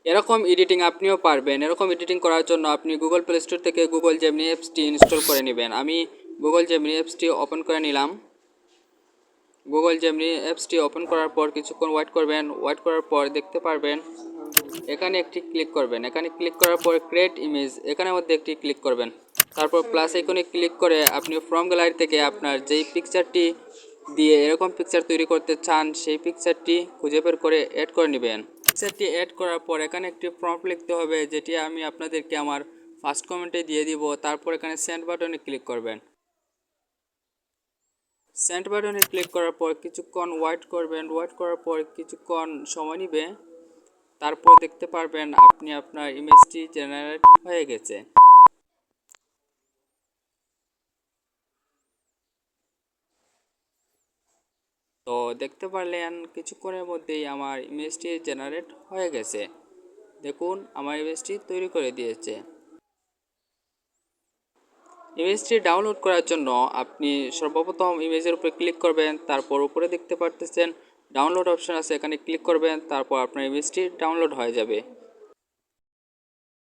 এরকম এডিটিং আপনিও পারবেন। এরকম এডিটিং করার জন্য আপনি গুগল প্লে স্টোর থেকে গুগল জেমিনি অ্যাপসটি ইনস্টল করে নেবেন। আমি গুগল জেমিনি অ্যাপসটি ওপেন করে নিলাম। গুগল জেমিনি অ্যাপসটি ওপেন করার পর কিছুক্ষণ ওয়েট করবেন। ওয়েট করার পর দেখতে পারবেন এখানে একটি ক্লিক করবেন। এখানে ক্লিক করার পর ক্রিয়েট ইমেজ এখানের মধ্যে একটি ক্লিক করবেন। তারপর প্লাস আইকনে ক্লিক করে আপনি ফ্রম গ্যালারি থেকে আপনার যেই পিকচারটি দিয়ে এরকম পিকচার তৈরি করতে চান সেই পিকচারটি খুঁজে বের করে অ্যাড করে নেবেন। পিকচারটি অ্যাড করার পর এখানে একটি প্রম্পট লিখতে হবে, যেটি আমি আপনাদেরকে আমার ফার্স্ট কমেন্টে দিয়ে দিব। তারপর এখানে সেন্ড বাটনে ক্লিক করবেন। সেন্ড বাটনে ক্লিক করার পর কিছুক্ষণ ওয়েট করবেন। ওয়েট করার পর কিছুক্ষণ সময় নেবে। তারপর দেখতে পারবেন আপনি আপনার ইমেজটি জেনারেট হয়ে গেছে। তো দেখতে পারলেন কিছুক্ষণের মধ্যেই আমার ইমেজটি জেনারেট হয়ে গেছে। দেখুন আমার ইমেজটি তৈরি করে দিয়েছে। ইমেজটি ডাউনলোড করার জন্য আপনি সর্বপ্রথম ইমেজের উপরে ক্লিক করবেন। তারপর উপরে দেখতে পারতেছেন ডাউনলোড অপশন আছে, এখানে ক্লিক করবেন। তারপর আপনার ইমেজটি ডাউনলোড হয়ে যাবে।